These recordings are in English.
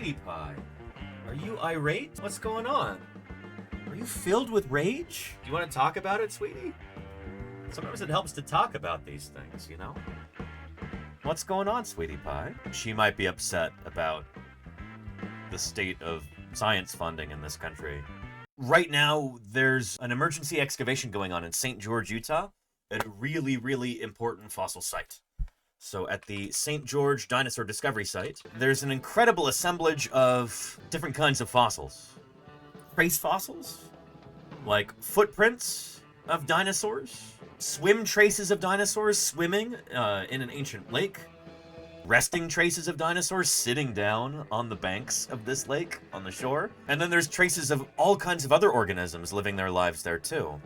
Sweetie Pie, are you irate? What's going on? Are you filled with rage? Do you want to talk about it, sweetie? Sometimes it helps to talk about these things, you know? What's going on, Sweetie Pie? She might be upset about the state of science funding in this country. Right now, there's an emergency excavation going on in St. George, Utah, at a really, really important fossil site. So at the St. George Dinosaur Discovery Site, there's an incredible assemblage of different kinds of fossils. Trace fossils, like footprints of dinosaurs, swim traces of dinosaurs swimming in an ancient lake, resting traces of dinosaurs sitting down on the banks of this lake on the shore, and then there's traces of all kinds of other organisms living their lives there too.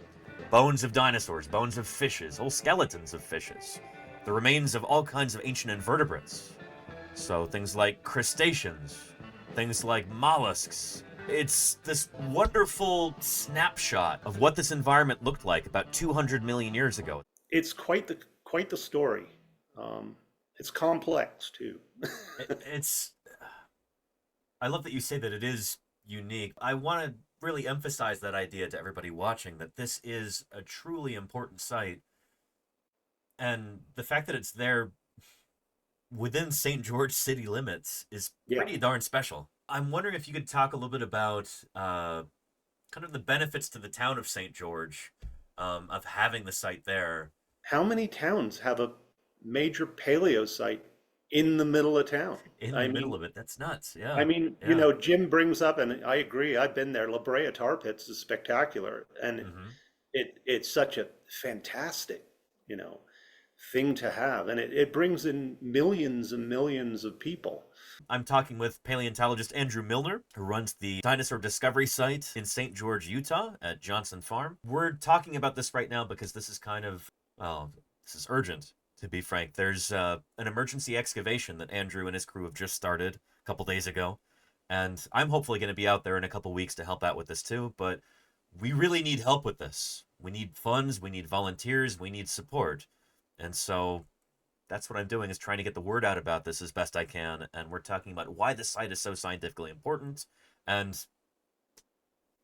Bones of dinosaurs, bones of fishes, whole skeletons of fishes, the remains of all kinds of ancient invertebrates. So things like crustaceans, things like mollusks. It's this wonderful snapshot of what this environment looked like about 200 million years ago. It's quite the story. It's complex too. I love that you say that it is unique. I want to really emphasize that idea to everybody watching, that this is a truly important site. And the fact that it's there within St. George city limits is pretty darn special. I'm wondering if you could talk a little bit about kind of the benefits to the town of St. George of having the site there. How many towns have a major paleo site in the middle of town? In the middle of it, that's nuts. Yeah. I mean, yeah. you know, Jim brings up, and I agree. I've been there. La Brea Tar Pits is spectacular, and it's such a fantastic, you know, thing to have, and it brings in millions and millions of people. I'm talking with paleontologist Andrew Milner, who runs the Dinosaur Discovery Site in St. George, Utah at Johnson Farm. We're talking about this right now because this is kind of, well, this is urgent, to be frank. There's an emergency excavation that Andrew and his crew have just started a couple days ago, and I'm hopefully going to be out there in a couple weeks to help out with this too, but we really need help with this. We need funds, we need volunteers, we need support. And so that's what I'm doing, is trying to get the word out about this as best I can. And we're talking about why the site is so scientifically important and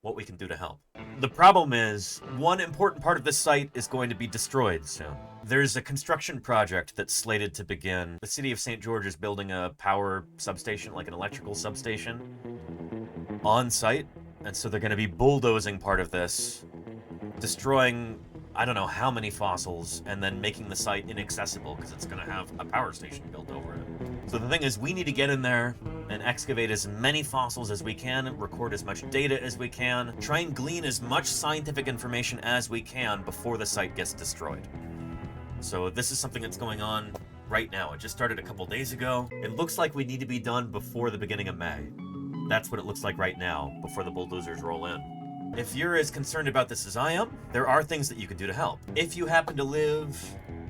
what we can do to help. The problem is, one important part of this site is going to be destroyed soon. There's a construction project that's slated to begin. The city of St. George is building a power substation, like an electrical substation, on site. And so they're going to be bulldozing part of this, destroying I don't know how many fossils, and then making the site inaccessible because it's going to have a power station built over it. So the thing is, we need to get in there and excavate as many fossils as we can, record as much data as we can, try and glean as much scientific information as we can before the site gets destroyed. So this is something that's going on right now. It just started a couple days ago. It looks like we need to be done before the beginning of May. That's what it looks like right now, before the bulldozers roll in. If you're as concerned about this as I am, there are things that you can do to help. If you happen to live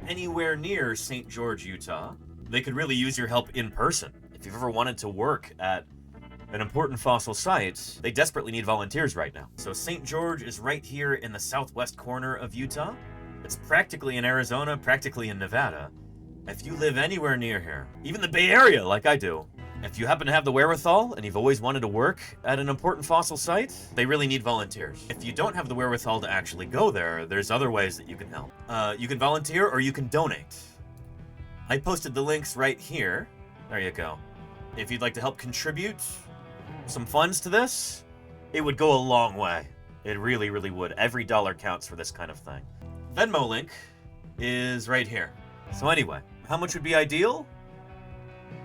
anywhere near St. George, Utah, they could really use your help in person. If you've ever wanted to work at an important fossil site, they desperately need volunteers right now. So St. George is right here in the southwest corner of Utah. It's practically in Arizona, practically in Nevada. If you live anywhere near here, even the Bay Area like I do, if you happen to have the wherewithal and you've always wanted to work at an important fossil site, they really need volunteers. If you don't have the wherewithal to actually go there, there's other ways that you can help. You can volunteer or you can donate. I posted the links right here. There you go. If you'd like to help contribute some funds to this, it would go a long way. It really, really would. Every dollar counts for this kind of thing. Venmo link is right here. So anyway, how much would be ideal?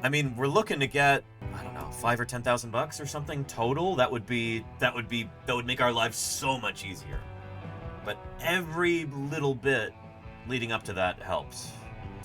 I mean, we're looking to get, I don't know, $5,000 or $10,000 or something total. That would make our lives so much easier. But every little bit leading up to that helps.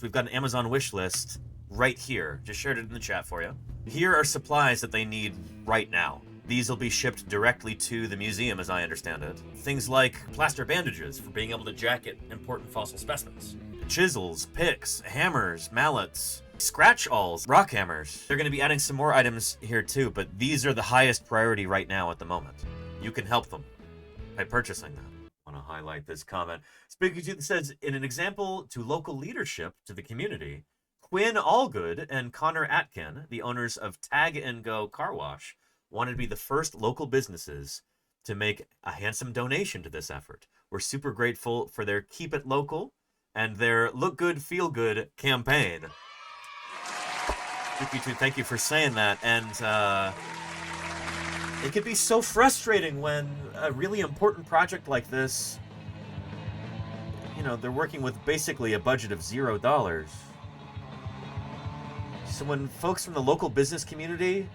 We've got an Amazon wish list right here. Just shared it in the chat for you. Here are supplies that they need right now. These will be shipped directly to the museum, as I understand it. Things like plaster bandages for being able to jacket important fossil specimens. Chisels, picks, hammers, mallets, scratch-alls, rock hammers. They're going to be adding some more items here too, but these are the highest priority right now at the moment. You can help them by purchasing them. I want to highlight this comment. Speaking to says, in an example to local leadership, to the community, Quinn Allgood and Connor Atkin, the owners of Tag and Go Car Wash, wanted to be the first local businesses to make a handsome donation to this effort. We're super grateful for their Keep It Local and their Look Good, Feel Good campaign. Thank you for saying that. And it could be so frustrating when a really important project like this, you know, they're working with basically a budget of $0. So when folks from the local business community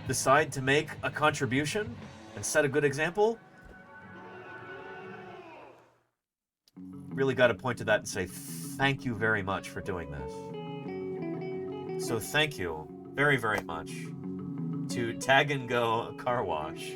decide to make a contribution and set a good example, really got to point to that and say thank you very much for doing this. So thank you very, very much to Tag and Go Car Wash.